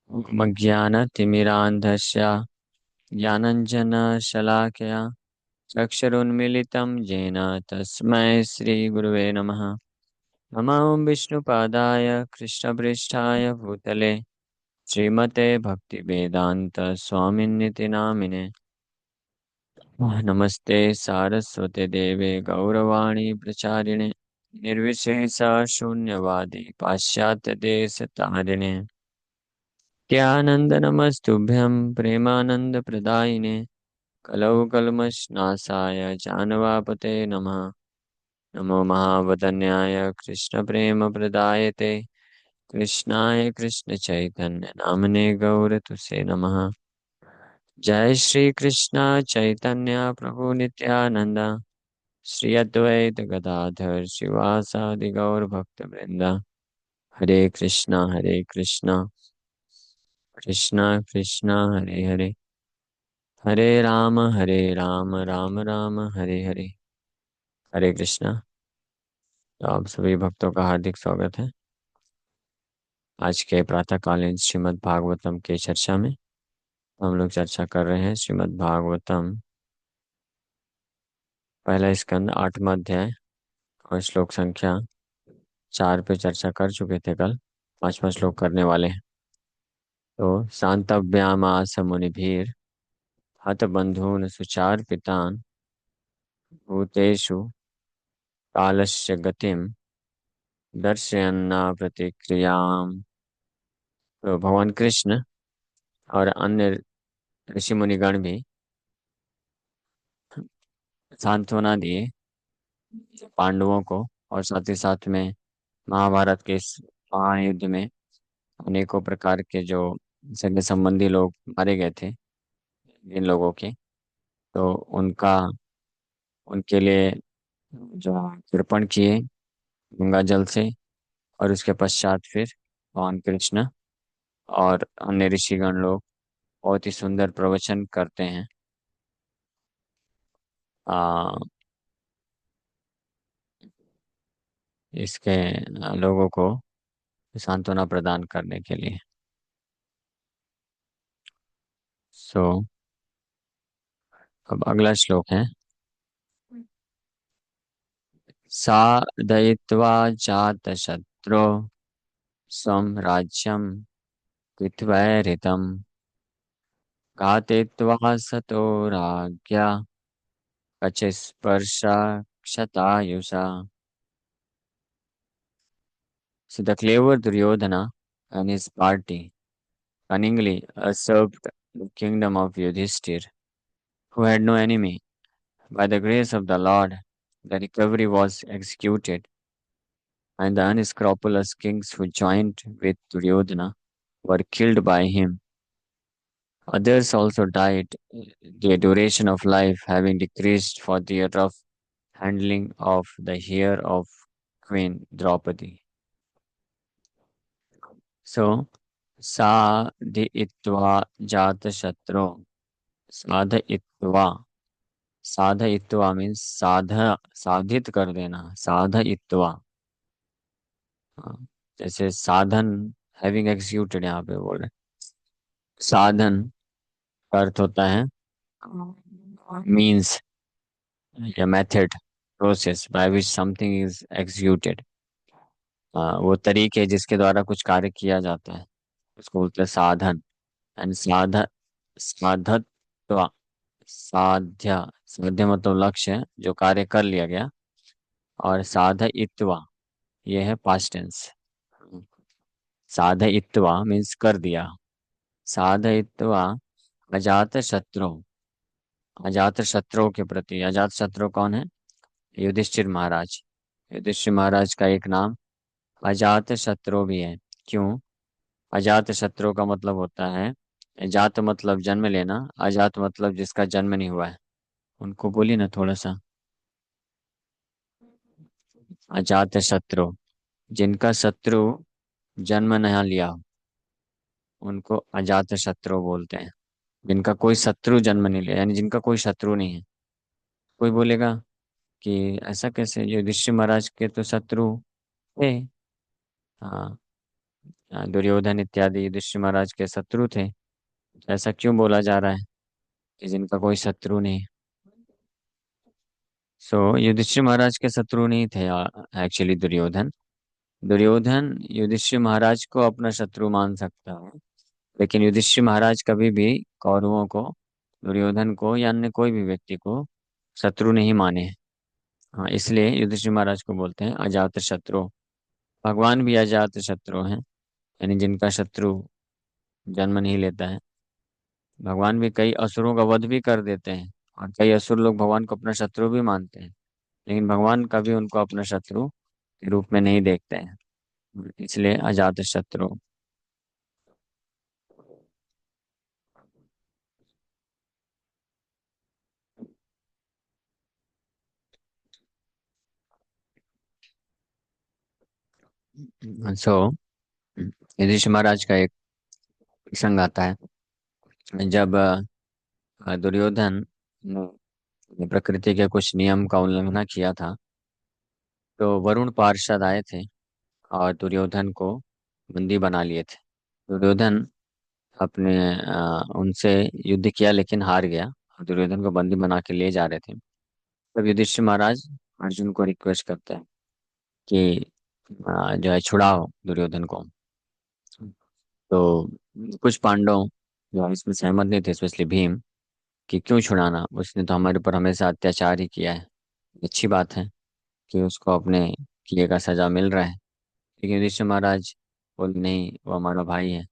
मज्ञानतिमिरान्धस्य ज्ञानञ्जनशलाकया चक्षुरुन्मीलितं येन तस्मै श्रीगुरुवे नमः। नमो विष्णुपादाय कृष्णपृष्ठाय भूतले श्रीमते भक्तिवेदान्त स्वामिन्निति नामिने। नमस्ते सारस्वते देवे गौरवाणी प्रचारिणे निर्विशेषा शून्यवादी पाश्चात्यदेशतारिणे। नित्यानंद नमस्तुभ्यं प्रेमानंदप्रदायिने कलौ कल्मषनाशाय जानवापते नमः। नमो महावदन्याय कृष्णप्रेमप्रदायते कृष्णाय कृष्णचैतन्य नामने गौरतुसे नमः। जय श्री कृष्ण चैतन्य प्रभु नित्यानंद श्री अद्वैत गदाधर शिवासादि गौर भक्त वृंदा। हरे कृष्णा कृष्णा कृष्णा हरे हरे, हरे राम राम राम हरे हरे। हरे कृष्णा। तो आप सभी भक्तों का हार्दिक स्वागत है आज के प्रातःकालीन श्रीमद् भागवतम के चर्चा में। हम लोग चर्चा कर रहे हैं श्रीमद् भागवतम पहला स्कंद 8वां अध्याय और श्लोक संख्या 4 पे चर्चा कर चुके थे कल। 5वां श्लोक करने वाले हैं। तो शांतव्यामास मुनिभिर हत बंधून सुचार पितान भूतेषु कालस्य गतिम दर्शयन्ना प्रतिक्रियाम। तो भगवान कृष्ण और अन्य ऋषि मुनिगण भी सांत्वना दिए पांडवों को, और साथ ही साथ में महाभारत के इस महायुद्ध में अनेकों प्रकार के जो सगे संबंधी लोग मारे गए थे इन लोगों के, तो उनका उनके लिए जो तर्पण किए गंगा जल से। और उसके पश्चात फिर भगवान कृष्ण और अन्य ऋषिगण लोग बहुत ही सुंदर प्रवचन करते हैं आ, इसके लोगों को सांत्वना प्रदान करने के लिए। सो अब अगला श्लोक है। साधयित्वा जातशत्रो स्वं राज्यं कृत्वैरितं घातयित्वा सतो राज्ञा कचिस्पर्शा क्षतायुषा। So the clever Duryodhana and his party cunningly usurped the kingdom of Yudhishthir, who had no enemy. By the grace of the Lord, the recovery was executed, and the unscrupulous kings who joined with Duryodhana were killed by him. Others also died, their duration of life having decreased for the rough handling of the hair of Queen Draupadi. So, साधयित्वा जातशत्रु, साधयित्वा, साधयित्वा means साधित कर देना, साधयित्वा। हाँ, जैसे साधन हैविंग एग्जीक्यूटेड यहाँ पे बोल रहे। साधन का अर्थ होता है मीन्स या method, process by which something is executed. वो तरीके जिसके द्वारा कुछ कार्य किया जाता है उसको बोलते हैं साधन। एंड साधत्व, साध्य, साध्य मतलब लक्ष्य है जो कार्य कर लिया गया। और साधयित्वा ये है पास्ट टेंस। साधयित्वा मीन्स कर दिया। साधयित्वा अजात शत्रु, अजात शत्रु के प्रति, अजात शत्रु कौन है? युधिष्ठिर महाराज। युधिष्ठिर महाराज का एक नाम अजात शत्रु भी है। क्यों? अजात शत्रु का मतलब होता है, जात मतलब जन्म लेना, अजात मतलब जिसका जन्म नहीं हुआ है। उनको बोलिए ना थोड़ा सा। अजात शत्रु, जिनका शत्रु जन्म नहीं लिया हो, उनको अजात शत्रु बोलते हैं। जिनका कोई शत्रु जन्म नहीं लिया, यानी जिनका कोई शत्रु नहीं है। कोई बोलेगा कि ऐसा कैसे, युधिष्ठिर महाराज के तो शत्रु थे। हाँ, दुर्योधन इत्यादि युधिष्ठिर महाराज के शत्रु थे। ऐसा क्यों बोला जा रहा है कि जिनका कोई शत्रु नहीं? सो युधिष्ठिर महाराज के शत्रु नहीं थे एक्चुअली दुर्योधन। दुर्योधन युधिष्ठिर महाराज को अपना शत्रु मान सकता है, लेकिन युधिष्ठिर महाराज कभी भी कौरवों को, दुर्योधन को या अन्य कोई भी व्यक्ति को शत्रु नहीं माने। हाँ, इसलिए युधिष्ठिर महाराज को बोलते हैं अजात शत्रु। भगवान भी अजात शत्रु हैं, यानी जिनका शत्रु जन्म नहीं लेता है। भगवान भी कई असुरों का वध भी कर देते हैं, और कई असुर लोग भगवान को अपना शत्रु भी मानते हैं, लेकिन भगवान कभी उनको अपना शत्रु के रूप में नहीं देखते हैं, इसलिए अजात शत्रु। सो युधिष्ठिर महाराज का एक प्रसंग आता है, जब दुर्योधन ने प्रकृति के कुछ नियम का उल्लंघन किया था, तो वरुण पार्षद आए थे और दुर्योधन को बंदी बना लिए थे। दुर्योधन अपने उनसे युद्ध किया लेकिन हार गया, और दुर्योधन को बंदी बना के ले जा रहे थे। तब युधिष्ठिर महाराज अर्जुन को रिक्वेस्ट करते हैं कि जो है छुड़ाओ दुर्योधन को। तो कुछ पांडव जो है इसमें सहमत नहीं थे, स्पेशली भीम, कि क्यों छुड़ाना, उसने तो हमारे ऊपर हमेशा अत्याचार ही किया है। अच्छी बात है कि उसको अपने किए का सजा मिल रहा है। लेकिन युधिष्ठिर महाराज बोले नहीं, वो हमारा भाई है।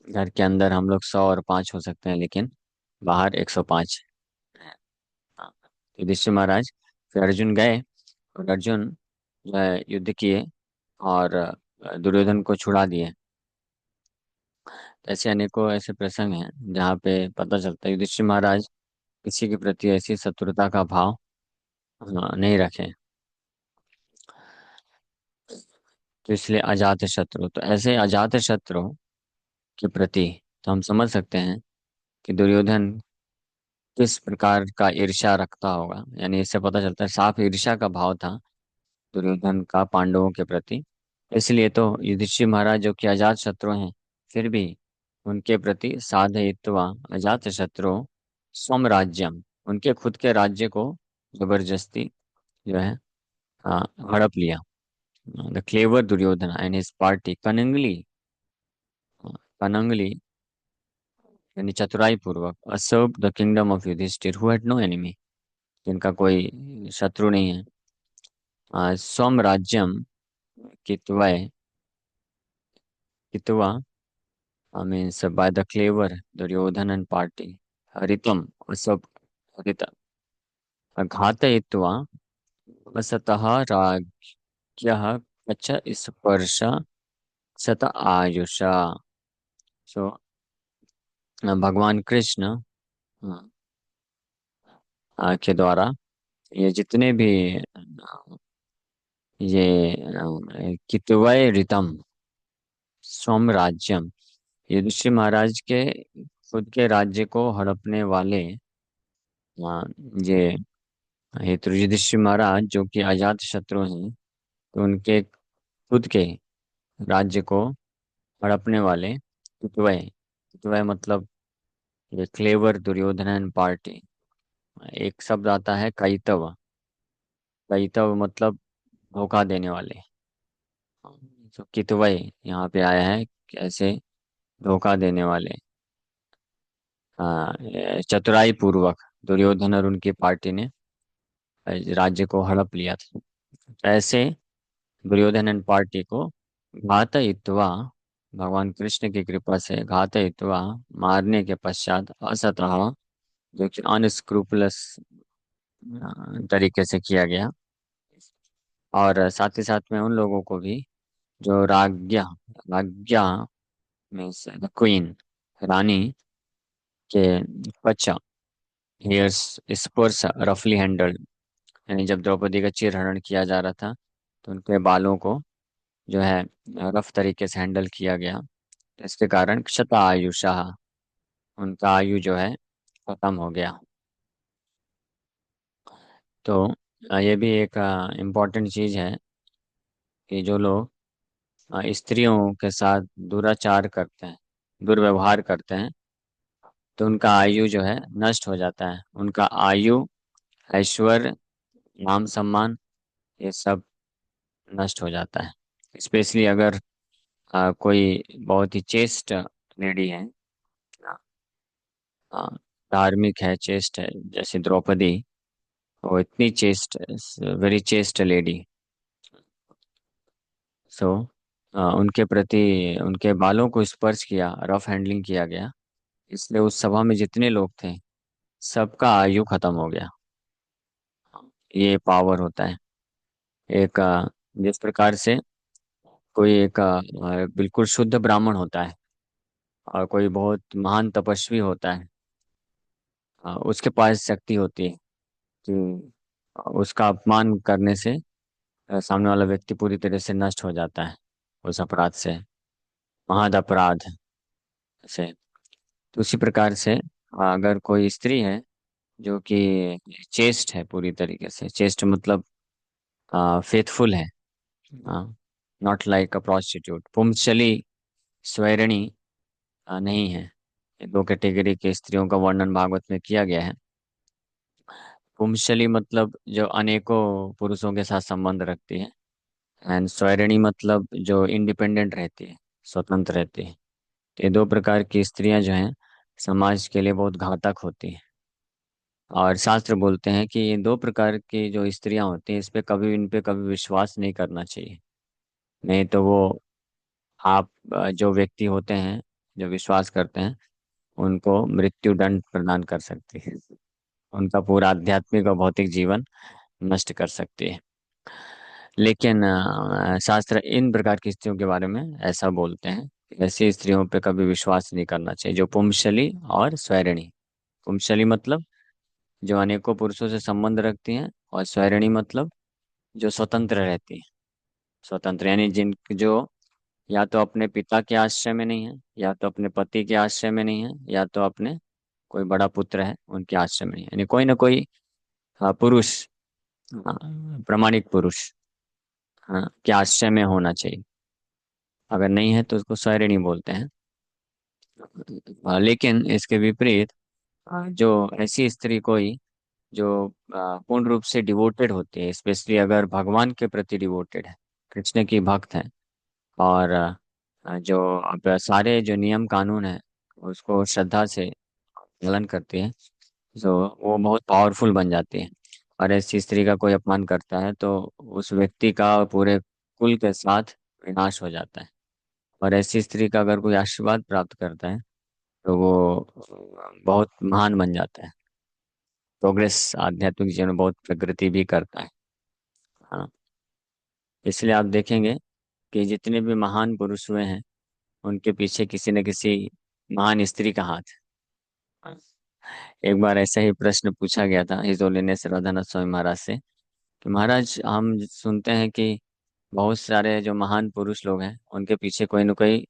घर के अंदर हम लोग 100 और 5 हो सकते हैं, लेकिन बाहर 105 है। हाँ, युधिष्ठिर महाराज, फिर अर्जुन गए, और अर्जुन जो है युद्ध किए और दुर्योधन को छुड़ा दिए। ऐसे अनेकों ऐसे प्रसंग हैं जहाँ पे पता चलता है युधिष्ठिर महाराज किसी के प्रति ऐसी शत्रुता का भाव नहीं रखे। तो इसलिए अजात शत्रु, तो ऐसे अजात शत्रु के प्रति तो हम समझ सकते हैं कि दुर्योधन किस प्रकार का ईर्ष्या रखता होगा। यानी इससे पता चलता है साफ ईर्ष्या का भाव था दुर्योधन का पांडवों के प्रति। इसलिए तो युधिष्ठिर महाराज जो कि अजात शत्रु हैं, फिर भी उनके प्रति साधयित्वा अजात शत्रु स्वम राज्यम, उनके खुद के राज्य को जबरदस्ती जो है अ, हड़प लिया। The clever Duryodhana and his party cunningly, cunningly यानी चतुराई पूर्वक usurped the kingdom of Yudhishthira who had no enemy, जिनका कोई शत्रु नहीं है। स्वम राज्यम कित्वय, कित्वा means by the clever Duryodhana and party हरितम असब हरित घातयित्वा वसतः राज्ञः कच्छ स्पर्श शत आयुषा। सो भगवान कृष्ण के द्वारा ये जितने भी ये कितवय ऋतम स्वम राज्यम, युधिष्ठिर महाराज के खुद के राज्य को हड़पने वाले ये हेतु युधिष्ठिर महाराज जो कि अजात शत्रु हैं, तो उनके खुद के राज्य को हड़पने वाले कितवय, कितवय मतलब ये क्लेवर दुर्योधन पार्टी। एक शब्द आता है कैतव, कैतव मतलब धोखा देने वाले। तो कितवय यहाँ पे आया है कैसे धोखा देने वाले, चतुराई पूर्वक दुर्योधन और उनकी पार्टी ने राज्य को हड़प लिया था। ऐसे दुर्योधन एंड पार्टी को घातयित्वा, भगवान कृष्ण की कृपा से घातयित्वा मारने के पश्चात असतः, जो कि अनस्क्रूपलस तरीके से किया गया, और साथ ही साथ में उन लोगों को भी जो राज्ञा, राज्ञा मीन्स क्वीन, रानी के बच्चा हेयर्स स्पर्श रफली हैंडल्ड, यानी जब द्रौपदी का चीरहरण किया जा रहा था, तो उनके बालों को जो है रफ तरीके से हैंडल किया गया। तो इसके कारण क्षता आयुषा, उनका आयु जो है खत्म हो गया। तो ये भी एक इम्पोर्टेंट चीज है कि जो लोग स्त्रियों के साथ दुराचार करते हैं, दुर्व्यवहार करते हैं, तो उनका आयु जो है नष्ट हो जाता है। उनका आयु, ऐश्वर्य, मान सम्मान, ये सब नष्ट हो जाता है। स्पेशली अगर कोई बहुत ही चेस्ट लेडी है, अ, धार्मिक है, चेस्ट है, जैसे द्रौपदी, वो इतनी चेस्ट, वेरी चेस्ट लेडी। सो उनके प्रति, उनके बालों को स्पर्श किया, रफ हैंडलिंग किया गया, इसलिए उस सभा में जितने लोग थे सबका आयु खत्म हो गया। ये पावर होता है। एक जिस प्रकार से कोई एक बिल्कुल शुद्ध ब्राह्मण होता है और कोई बहुत महान तपस्वी होता है, उसके पास शक्ति होती है कि उसका अपमान करने से सामने वाला व्यक्ति पूरी तरह से नष्ट हो जाता है उस अपराध से, महान अपराध से। तो उसी प्रकार से अगर कोई स्त्री है जो कि चेस्ट है, पूरी तरीके से चेस्ट मतलब फेथफुल है, नॉट लाइक अ प्रोस्टिट्यूट, पुंसली, स्वैरिणी नहीं है। ये दो कैटेगरी के स्त्रियों का वर्णन भागवत में किया गया है। पुंसली मतलब जो अनेकों पुरुषों के साथ संबंध रखती है, एंड स्वैरिणी मतलब जो इंडिपेंडेंट रहती है, स्वतंत्र रहती है। तो ये दो प्रकार की स्त्रियां जो हैं समाज के लिए बहुत घातक होती हैं। और शास्त्र बोलते हैं कि ये दो प्रकार की जो स्त्रियां होती हैं, इन पे कभी विश्वास नहीं करना चाहिए। नहीं तो वो आप जो व्यक्ति होते हैं जो विश्वास करते हैं उनको मृत्यु दंड प्रदान कर सकती है, उनका पूरा आध्यात्मिक और भौतिक जीवन नष्ट कर सकती है। लेकिन शास्त्र इन प्रकार की स्त्रियों के बारे में ऐसा बोलते हैं कि ऐसी स्त्रियों पे कभी विश्वास नहीं करना चाहिए जो पुंसली और स्वैरिणी। पुंसली मतलब जो अनेकों पुरुषों से संबंध रखती हैं, और स्वैरिणी मतलब जो स्वतंत्र रहती है। स्वतंत्र यानी जिन जो या तो अपने पिता के आश्रय में नहीं है, या तो अपने पति के आश्रय में नहीं है, या तो अपने कोई बड़ा पुत्र है उनके आश्रय में नहीं है, यानी कोई ना कोई पुरुष, प्रामाणिक पुरुष, के आश्रय में होना चाहिए। अगर नहीं है तो उसको स्वैरिणी बोलते हैं। लेकिन इसके विपरीत जो ऐसी स्त्री कोई जो पूर्ण रूप से डिवोटेड होती है, स्पेशली अगर भगवान के प्रति डिवोटेड है, कृष्ण की भक्त है, और जो अब सारे जो नियम कानून है उसको श्रद्धा से पालन करती है, तो वो बहुत पावरफुल बन जाती है। और ऐसी स्त्री का कोई अपमान करता है तो उस व्यक्ति का और पूरे कुल के साथ विनाश हो जाता है। और ऐसी स्त्री का अगर कोई आशीर्वाद प्राप्त करता है तो वो बहुत महान बन जाता है, प्रोग्रेस, आध्यात्मिक जीवन में बहुत प्रगति भी करता है। हाँ, इसलिए आप देखेंगे कि जितने भी महान पुरुष हुए हैं उनके पीछे किसी न किसी महान स्त्री का हाथ है। एक बार ऐसा ही प्रश्न पूछा गया था हिज होलीनेस राधानाथ स्वामी महाराज से कि महाराज, हम सुनते हैं कि बहुत सारे जो महान पुरुष लोग हैं उनके पीछे कोई न कोई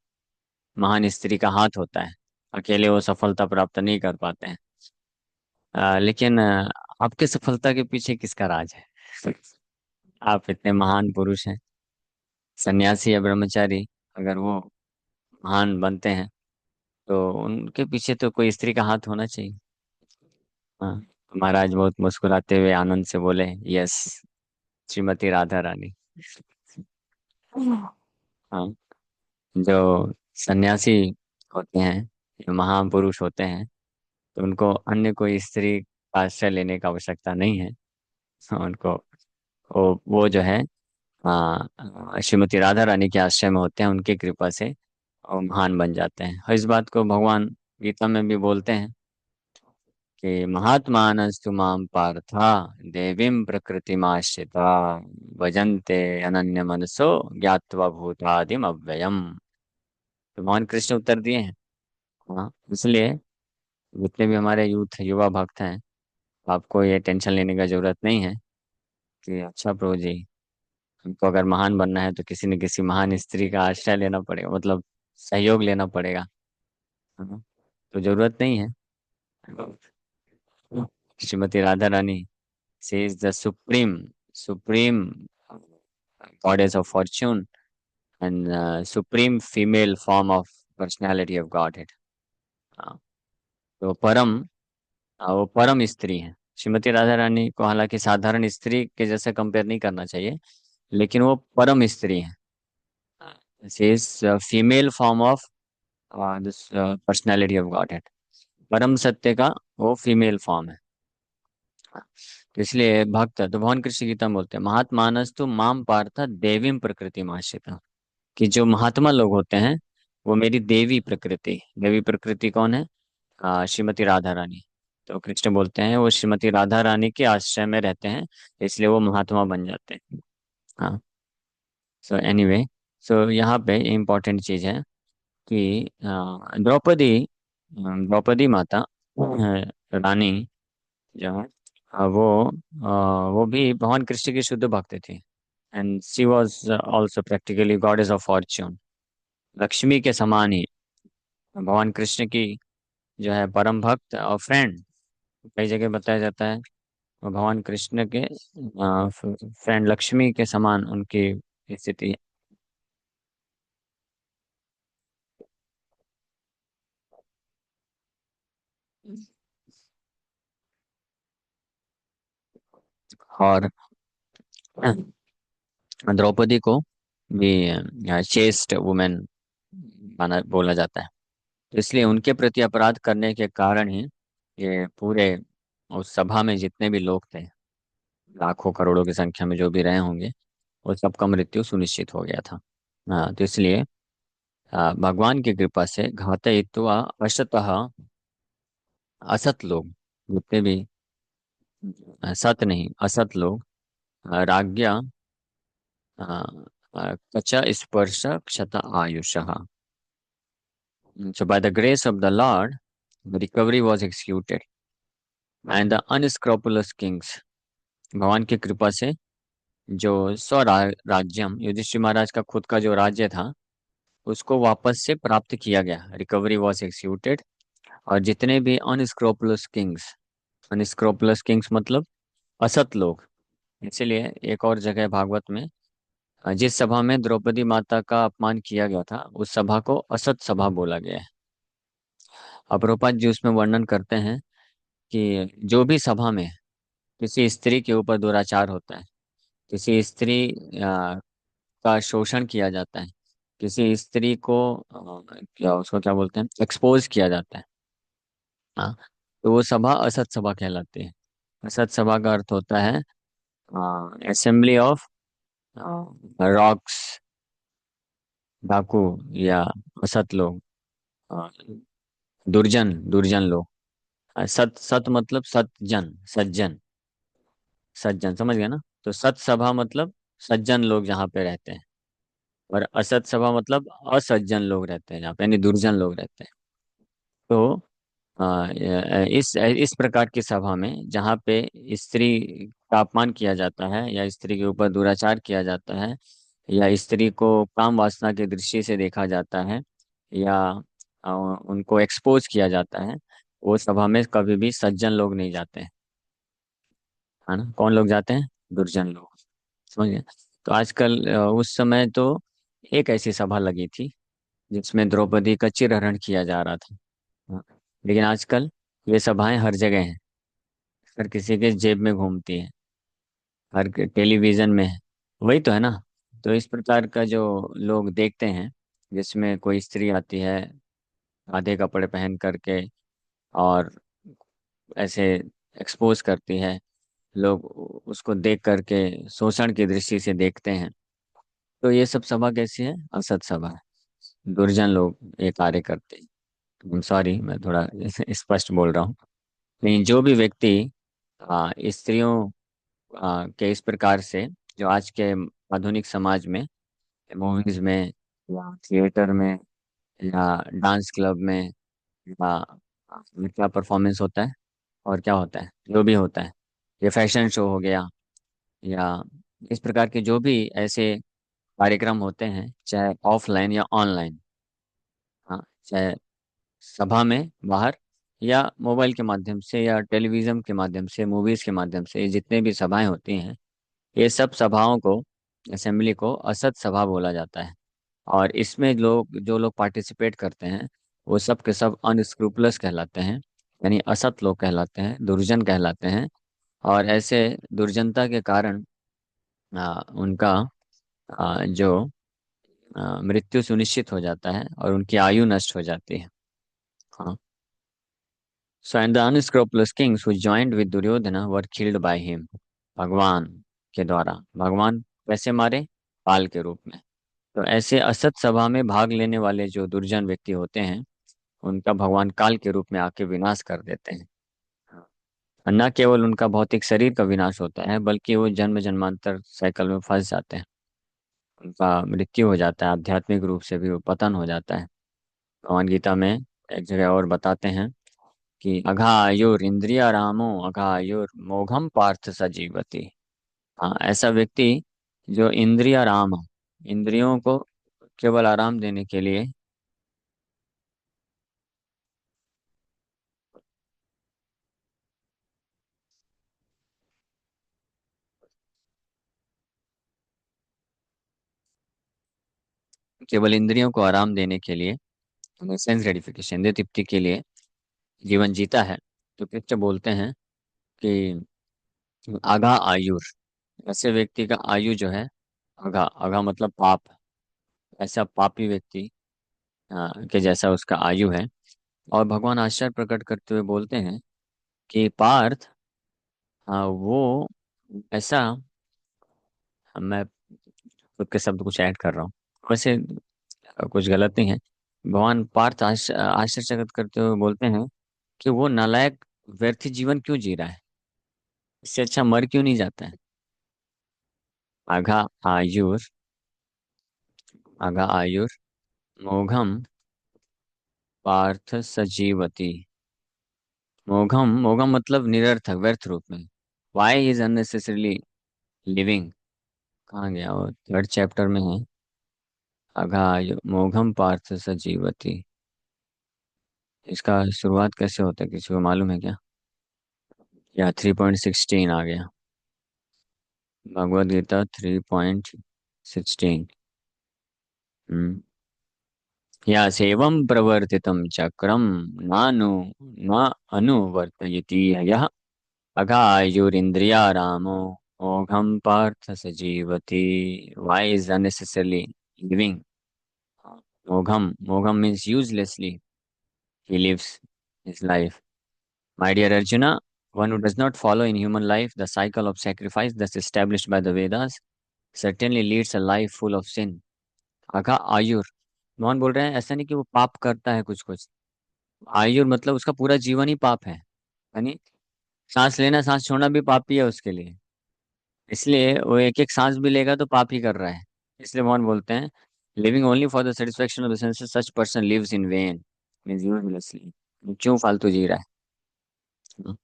महान स्त्री का हाथ होता है, अकेले वो सफलता प्राप्त नहीं कर पाते हैं। लेकिन आपके सफलता के पीछे किसका राज है? आप इतने महान पुरुष हैं, सन्यासी या ब्रह्मचारी, अगर वो महान बनते हैं तो उनके पीछे तो कोई स्त्री का हाथ होना चाहिए। हाँ, महाराज बहुत मुस्कुराते हुए आनंद से बोले, यस, श्रीमती राधा रानी। हाँ, जो सन्यासी होते हैं, जो महापुरुष होते हैं, तो उनको अन्य कोई स्त्री का आश्रय लेने की आवश्यकता नहीं है। उनको वो जो है श्रीमती राधा रानी के आश्रय में होते हैं, उनकी कृपा से वो महान बन जाते हैं। और इस बात को भगवान गीता में भी बोलते हैं कि महात्मानस्तु माम पार्था देवीं प्रकृतिमाश्रिता भजन्ते अनन्य मनसो ज्ञात्वा भूतादिम अव्ययम। तो भगवान कृष्ण उत्तर दिए हैं। हाँ, इसलिए जितने भी हमारे यूथ युवा भक्त हैं, आपको ये टेंशन लेने का जरूरत नहीं है कि अच्छा प्रभु जी, हमको अगर महान बनना है तो किसी न किसी महान स्त्री का आश्रय लेना पड़ेगा, मतलब सहयोग लेना पड़ेगा। हाँ, तो जरूरत नहीं है। Shrimati Radha Rani, she is the supreme supreme goddess of fortune, and supreme female form of personality of godhead. हाँ, तो वो परम स्त्री है। श्रीमती राधा रानी को हालांकि साधारण स्त्री के जैसे कंपेयर नहीं करना चाहिए, लेकिन वो परम स्त्री है। She is female form of this personality of God head. परम सत्य का वो फीमेल फॉर्म है। तो इसलिए भक्त तो भगवान कृष्ण गीता में बोलते हैं, महात्मानस्तु माम पार्थ देवीम प्रकृति आश्रिता, कि जो महात्मा लोग होते हैं वो मेरी देवी प्रकृति, देवी प्रकृति कौन है? श्रीमती राधा रानी। तो कृष्ण बोलते हैं वो श्रीमती राधा रानी के आश्रय में रहते हैं, इसलिए वो महात्मा बन जाते हैं। हाँ। सो एनीवे, सो यहाँ पे इम्पोर्टेंट चीज है कि द्रौपदी द्रौपदी माता रानी जो है, वो भी भगवान कृष्ण की शुद्ध भक्त थी। And she was also practically goddess of Fortune, Lakshmi के समान ही भगवान कृष्ण की जो है परम भक्त और फ्रेंड। कई जगह बताया जाता है और भगवान कृष्ण के फ्रेंड लक्ष्मी के समान उनकी स्थिति है। और द्रौपदी को भी चेस्ट वुमेन माना बोला जाता है। तो इसलिए उनके प्रति अपराध करने के कारण ही ये पूरे उस सभा में जितने भी लोग थे, लाखों करोड़ों की संख्या में जो भी रहे होंगे, वो सबका मृत्यु सुनिश्चित हो गया था। हाँ, तो इसलिए भगवान की कृपा से घातयित्वा अशतः, असत लोग जितने भी सत नहीं असत लोग राज्ञा कच स्पर्श क्षत आयुषः। So by the grace of the Lord, the recovery was executed and the unscrupulous kings, भगवान की कृपा से जो स्वराज्यम युधिष्ठिर महाराज का खुद का जो राज्य था उसको वापस से प्राप्त किया गया, रिकवरी वॉज एक्सिक्यूटेड। और जितने भी अनस्क्रोपुलस किंग्स, अनस्क्रोपुलस किंग्स मतलब असत लोग। इसीलिए एक और जगह भागवत में जिस सभा में द्रौपदी माता का अपमान किया गया था उस सभा को असत सभा बोला गया है। अब प्रभुपाद जी उसमें वर्णन करते हैं कि जो भी सभा में किसी स्त्री के ऊपर दुराचार होता है, किसी स्त्री का शोषण किया जाता है, किसी स्त्री को क्या उसको क्या बोलते हैं, एक्सपोज किया जाता है, हाँ, तो वो सभा असत सभा कहलाती है। असत सभा का अर्थ होता है असेंबली ऑफ रॉक्स, डाकू, या असत लोग, अ, दुर्जन दुर्जन लोग। सत सत मतलब सज्जन, सज्जन, सज्जन समझ गया ना? तो सत सभा मतलब सज्जन लोग जहाँ पे रहते हैं, और असत सभा मतलब असज्जन लोग रहते हैं जहाँ पे, यानी दुर्जन लोग रहते हैं। तो इस प्रकार की सभा में जहाँ पे स्त्री का अपमान किया जाता है या स्त्री के ऊपर दुराचार किया जाता है या स्त्री को काम वासना की दृष्टि से देखा जाता है या उनको एक्सपोज किया जाता है, वो सभा में कभी भी सज्जन लोग नहीं जाते हैं। है ना? कौन लोग जाते हैं? दुर्जन लोग। समझ गए? तो आजकल उस समय तो एक ऐसी सभा लगी थी जिसमें द्रौपदी का चिरहरण किया जा रहा था। हाँ। लेकिन आजकल ये सभाएं हर जगह हैं, हर किसी के जेब में घूमती हैं, टेलीविजन में है। वही तो है ना? तो इस प्रकार का जो लोग देखते हैं जिसमें कोई स्त्री आती है आधे कपड़े पहन करके और ऐसे एक्सपोज करती है, लोग उसको देख करके शोषण की दृष्टि से देखते हैं। तो ये सब सभा कैसी है? असत सभा है। दुर्जन लोग ये कार्य करते हैं। सॉरी, मैं थोड़ा स्पष्ट बोल रहा हूँ। लेकिन जो भी व्यक्ति स्त्रियों के इस प्रकार से, जो आज के आधुनिक समाज में मूवीज में या थिएटर में या डांस क्लब में या क्या परफॉर्मेंस होता है और क्या होता है, जो भी होता है, ये फैशन शो हो गया या इस प्रकार के जो भी ऐसे कार्यक्रम होते हैं, चाहे ऑफलाइन या ऑनलाइन, हाँ, चाहे सभा में बाहर या मोबाइल के माध्यम से या टेलीविजन के माध्यम से, मूवीज के माध्यम से, ये जितने भी सभाएं होती हैं, ये सब सभाओं को, असेंबली को असत सभा बोला जाता है। और इसमें लोग जो लोग पार्टिसिपेट करते हैं वो सब के सब अनस्क्रूपलस कहलाते हैं, यानी असत लोग कहलाते हैं, दुर्जन कहलाते हैं। और ऐसे दुर्जनता के कारण उनका जो मृत्यु सुनिश्चित हो जाता है और उनकी आयु नष्ट हो जाती है। हाँ। So and the unscrupulous kings who joined with Duryodhana were killed by him. भगवान के द्वारा, भगवान कैसे मारे? काल के रूप में। तो ऐसे असत सभा में भाग लेने वाले जो दुर्जन व्यक्ति होते हैं उनका भगवान काल के रूप में आके विनाश कर देते हैं। हाँ। और न केवल उनका भौतिक शरीर का विनाश होता है बल्कि वो जन्म जन्मांतर साइकिल में फंस जाते हैं। उनका मृत्यु हो जाता है, आध्यात्मिक रूप से भी वो पतन हो जाता है। भगवान गीता में एक जगह और बताते हैं कि अघायुर इंद्रिया रामो अघायुर मोघम पार्थ सजीवति। हाँ, ऐसा व्यक्ति जो इंद्रिया राम हो, इंद्रियों को केवल आराम देने के लिए, केवल इंद्रियों को आराम देने के लिए, सेंस ग्रेटिफिकेशन दे तृप्ति के लिए जीवन जीता है, तो कृष्ण बोलते हैं कि आघा आयुर, ऐसे व्यक्ति का आयु जो है, आघा, आघा मतलब पाप, ऐसा पापी व्यक्ति के जैसा उसका आयु है। और भगवान आश्चर्य प्रकट करते हुए बोलते हैं कि पार्थ, वो ऐसा, मैं खुद के शब्द कुछ ऐड कर रहा हूँ वैसे, कुछ गलत नहीं है। भगवान पार्थ आश्चर्यचकित करते हुए बोलते हैं कि वो नालायक व्यर्थ जीवन क्यों जी रहा है, इससे अच्छा मर क्यों नहीं जाता है। आघा आयुर, आघा आयुर मोघम पार्थ सजीवती। मोघम, मोघम मतलब निरर्थक, व्यर्थ रूप में। वाई इज अननेसेसरली लिविंग, कहाँ गया वो, थर्ड चैप्टर में है। आघा मोघम पार्थ सजीवती, इसका शुरुआत कैसे होता है, किसी को मालूम है क्या? या 3.16 आ गया, भगवद गीता 3.16। हम्म। या सेवं प्रवर्तितं चक्रम नानु न अनुवर्तयति यः अघायुरिन्द्रियारामो मोघम पार्थ सजीवति। Why is unnecessarily living? मोघम, मोघम means uselessly he lives his life. My dear Arjuna, one who does not follow in human life the cycle of sacrifice thus established by the Vedas certainly leads a life full of sin. आघा आयुर, भगवान बोल रहे हैं ऐसा नहीं कि वो पाप करता है कुछ कुछ, आयुर मतलब उसका पूरा जीवन ही पाप है, यानी सांस लेना सांस छोड़ना भी पाप ही है उसके लिए। इसलिए वो एक एक सांस भी लेगा तो पाप ही कर रहा है। इसलिए भगवान बोलते हैं living only for the satisfaction of the senses such person lives in vain, means uselessly. क्यों फालतू जी रहा है?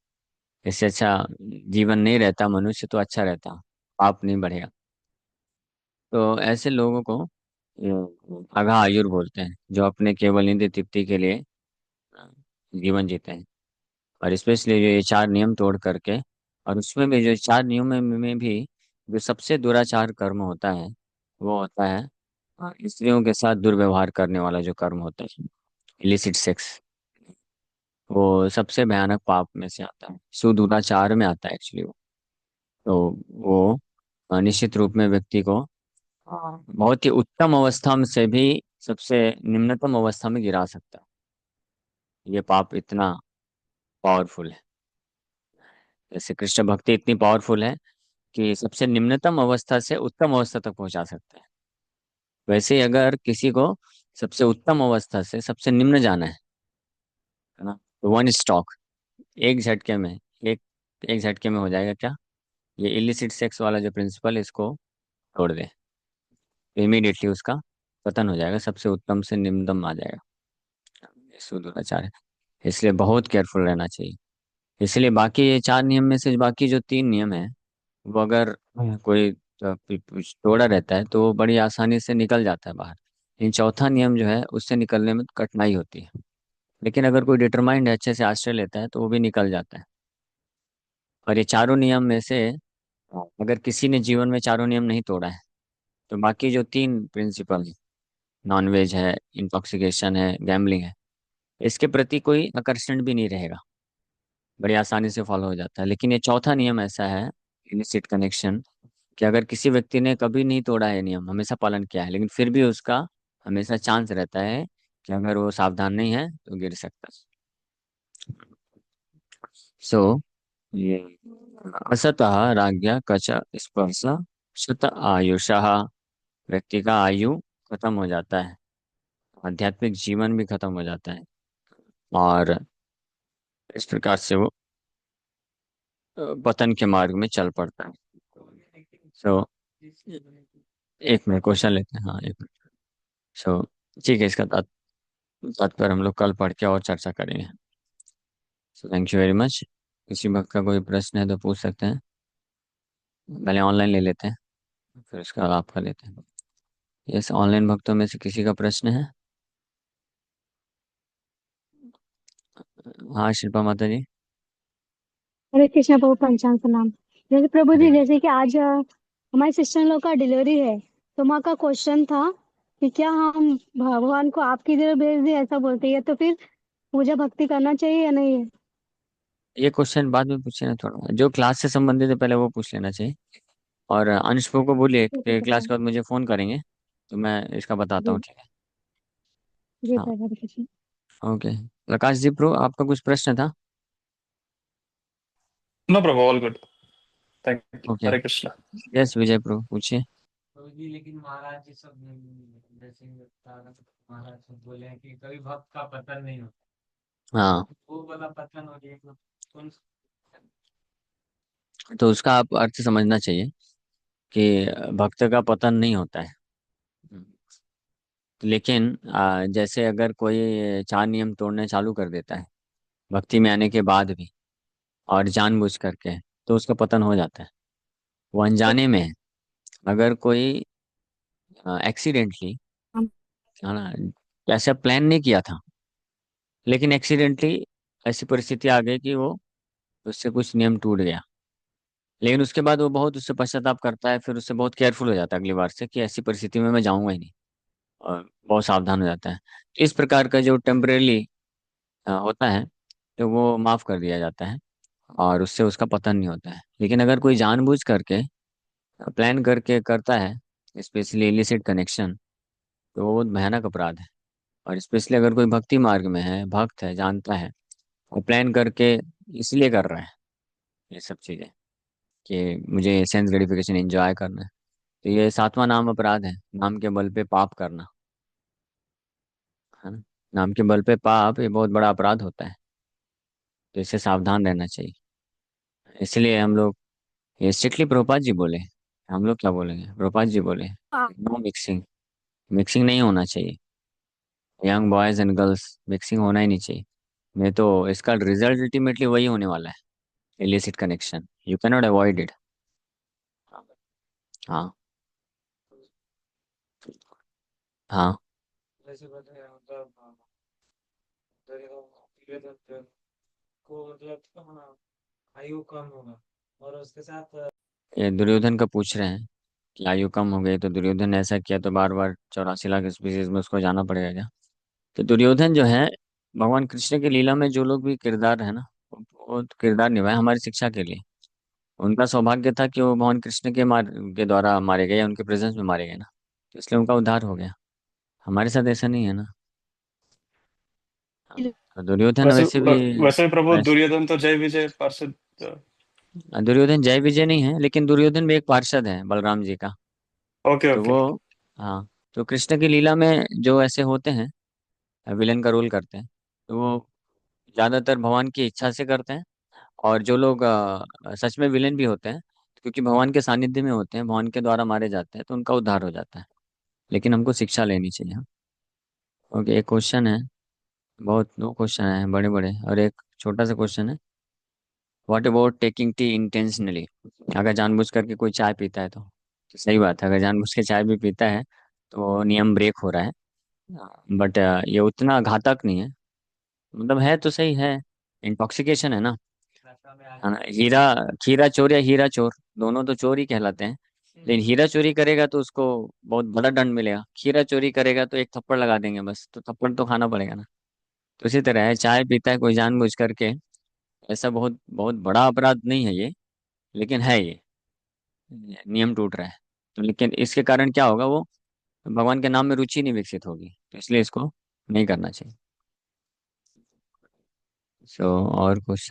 इससे अच्छा जीवन नहीं रहता मनुष्य तो अच्छा रहता, पाप नहीं बढ़ेगा। तो ऐसे लोगों को अघा आयुर बोलते हैं, जो अपने केवल इंद्रिय तृप्ति के लिए अ, जीवन जीते हैं। और स्पेशली जो ये चार नियम तोड़ करके, और उसमें भी जो चार नियम में भी जो सबसे दुराचार कर्म होता है वो होता है स्त्रियों के साथ दुर्व्यवहार करने वाला जो कर्म होता है, इलिसिट सेक्स। वो सबसे भयानक पाप में से आता है, सुदुराचार में आता है एक्चुअली वो। तो वो निश्चित रूप में व्यक्ति को बहुत ही उत्तम अवस्था में से भी सबसे निम्नतम अवस्था में गिरा सकता है। ये पाप इतना पावरफुल है, जैसे कृष्ण भक्ति इतनी पावरफुल है कि सबसे निम्नतम अवस्था से उत्तम अवस्था तक पहुंचा सकता है। वैसे ही अगर किसी को सबसे उत्तम अवस्था से सबसे निम्न जाना है ना, तो वन स्टॉक, एक झटके में, एक एक झटके में हो जाएगा क्या? ये इलिसिट सेक्स वाला जो प्रिंसिपल, इसको तोड़ दे, इमीडिएटली उसका पतन हो जाएगा, सबसे उत्तम से निम्नतम आ जाएगा। ये सुदुराचार है, इसलिए बहुत केयरफुल रहना चाहिए। इसलिए बाकी ये चार नियम में से बाकी जो तीन नियम है वो अगर कोई तोड़ा रहता है तो वो बड़ी आसानी से निकल जाता है बाहर। इन चौथा नियम जो है उससे निकलने में कठिनाई होती है, लेकिन अगर कोई डिटरमाइंड है, अच्छे से आश्रय लेता है तो वो भी निकल जाता है। और ये चारों नियम में से अगर किसी ने जीवन में चारों नियम नहीं तोड़ा है तो बाकी जो तीन प्रिंसिपल है नॉनवेज है, इंटॉक्सिकेशन है, गैम्बलिंग है, इसके प्रति कोई आकर्षण भी नहीं रहेगा, बड़ी आसानी से फॉलो हो जाता है। लेकिन ये चौथा नियम ऐसा है, इलिसिट कनेक्शन, कि अगर किसी व्यक्ति ने कभी नहीं तोड़ा है नियम, हमेशा पालन किया है, लेकिन फिर भी उसका हमेशा चांस रहता है कि अगर वो सावधान नहीं है तो गिर सकता है। सो ये असतः राज्ञा कच स्पर्श शत आयुषः, व्यक्ति का आयु खत्म हो जाता है, आध्यात्मिक जीवन भी खत्म हो जाता है, और इस प्रकार से वो पतन के मार्ग में चल पड़ता है। सो एक मिनट क्वेश्चन लेते हैं, हाँ एक मिनट। सो ठीक है, इसका तात्पर्य हम लोग कल पढ़ के और चर्चा करेंगे। So thank you very much. किसी भक्त का कोई प्रश्न है तो पूछ सकते हैं, पहले ऑनलाइन ले लेते हैं, फिर उसका आपका लेते हैं। यस, ऑनलाइन भक्तों में से किसी का प्रश्न है? हाँ शिल्पा माता जी। हरे कृष्णा प्रभु, पंचांग प्रणाम। जैसे प्रभु हरे जी, कृष्ण। जैसे कि आज हमारे सिस्टर लोग का डिलीवरी है, तो माँ का क्वेश्चन था कि क्या हम भगवान को आपकी तरह भेज दें, ऐसा बोलते हैं, तो फिर पूजा भक्ति करना चाहिए या नहीं? ये क्वेश्चन बाद में पूछे ना, थोड़ा जो क्लास से संबंधित है पहले वो पूछ लेना चाहिए। और अंश को बोलिए ठीक है कि क्लास प्रभु। के बाद मुझे फ़ोन करेंगे, तो मैं इसका बताता हूँ, जी। ठीक है? जी हाँ। प्रभु, हरे कृष्ण। ओके। प्रकाश जी प्रो, आपका कुछ प्रश्न था? नो प्रभु, all good. Thank you. Okay. Hare Krishna. Yes Vijay प्रो, पूछिए। तो जी, लेकिन महाराज जी सब जैसे महाराज सब बोले हैं कि कभी भक्त का पतन नहीं होता, हाँ, वो वाला पतन हो गया मतलब कौन तो उसका आप अर्थ समझना चाहिए कि भक्त का पतन नहीं होता है। लेकिन जैसे अगर कोई चार नियम तोड़ने चालू कर देता है भक्ति में आने के बाद भी, और जानबूझ करके, तो उसका पतन हो जाता है। वो अनजाने में है। अगर कोई एक्सीडेंटली, हम। है ना, ऐसा प्लान नहीं किया था, लेकिन एक्सीडेंटली ऐसी परिस्थिति आ गई कि वो, उससे कुछ नियम टूट गया, लेकिन उसके बाद वो बहुत उससे पश्चाताप करता है, फिर उससे बहुत केयरफुल हो जाता है अगली बार से कि ऐसी परिस्थिति में मैं जाऊंगा ही नहीं, और बहुत सावधान हो जाता है। तो इस प्रकार का जो टेम्परेली होता है, तो वो माफ कर दिया जाता है, और उससे उसका पतन नहीं होता है। लेकिन अगर कोई जानबूझ करके प्लान करके करता है, स्पेशली इलिसिट कनेक्शन, तो वो बहुत भयानक अपराध है। और स्पेशली अगर कोई भक्ति मार्ग में है, भक्त है, जानता है, वो प्लान करके इसलिए कर रहा है ये सब चीज़ें, कि मुझे सेंस ग्रेटिफिकेशन एंजॉय करना है, तो ये सातवां नाम अपराध है, नाम के बल पे पाप करना, है ना। नाम के बल पे पाप, ये बहुत बड़ा अपराध होता है, तो इससे सावधान रहना चाहिए। इसलिए हम लोग, ये स्ट्रिक्टली प्रभुपाद जी बोले, हम लोग क्या बोलेंगे, प्रभुपाद जी बोले नो मिक्सिंग, मिक्सिंग नहीं होना चाहिए। Young boys and girls mixing होना ही नहीं चाहिए, नहीं तो इसका रिजल्ट अल्टीमेटली वही होने वाला है, illicit connection, you cannot avoid it. हाँ। हाँ। जैसे बताया मतलब दुर्योधन को मतलब हाँ, आयु कम होगा और उसके साथ ये दुर्योधन का पूछ रहे हैं कि आयु कम हो गई, तो दुर्योधन ने ऐसा किया तो बार बार 84 लाख स्पीसीज में उसको जाना पड़ेगा क्या? तो दुर्योधन जो है, भगवान कृष्ण की लीला में जो लोग भी किरदार है ना, वो किरदार निभाए हमारी शिक्षा के लिए। उनका सौभाग्य था कि वो भगवान कृष्ण के द्वारा मारे गए, या उनके प्रेजेंस में मारे गए ना, तो इसलिए उनका उद्धार हो गया। हमारे साथ ऐसा नहीं है ना। तो दुर्योधन वैसे वैसे भी, वैसे प्रभु, वैसे दुर्योधन तो जय विजय पार्षद। दुर्योधन जय विजय नहीं है, लेकिन दुर्योधन भी एक पार्षद है बलराम जी का। ओके तो ओके। वो, हाँ, तो कृष्ण की लीला में जो ऐसे होते हैं, विलन का रोल करते हैं, तो वो ज्यादातर भगवान की इच्छा से करते हैं। और जो लोग सच में विलेन भी होते हैं, क्योंकि भगवान के सानिध्य में होते हैं, भगवान के द्वारा मारे जाते हैं, तो उनका उद्धार हो जाता है। लेकिन हमको शिक्षा लेनी चाहिए, हाँ। ओके, एक क्वेश्चन है, बहुत दो क्वेश्चन है बड़े बड़े, और एक छोटा सा क्वेश्चन है। What about taking tea intentionally? अगर जानबूझ करके कोई चाय पीता है तो सही बात है, अगर जानबूझ के चाय भी पीता है तो नियम ब्रेक हो रहा है, बट ये उतना घातक नहीं है, मतलब है तो सही है, इंटॉक्सिकेशन है ना। रास्ता में आ है गया। ना, हीरा, खीरा चोर या हीरा चोर, दोनों तो चोर ही कहलाते हैं। लेकिन हीरा चोरी करेगा तो उसको बहुत बड़ा दंड मिलेगा, खीरा चोरी करेगा तो एक थप्पड़ लगा देंगे बस, तो थप्पड़ तो खाना पड़ेगा ना। तो इसी तरह है, चाय पीता है कोई जानबूझ करके, ऐसा बहुत बहुत बड़ा अपराध नहीं है ये, लेकिन है ये, नियम टूट रहा है। तो लेकिन इसके कारण क्या होगा, वो भगवान के नाम में रुचि नहीं विकसित होगी, तो इसलिए इसको नहीं करना चाहिए। सो और कुछ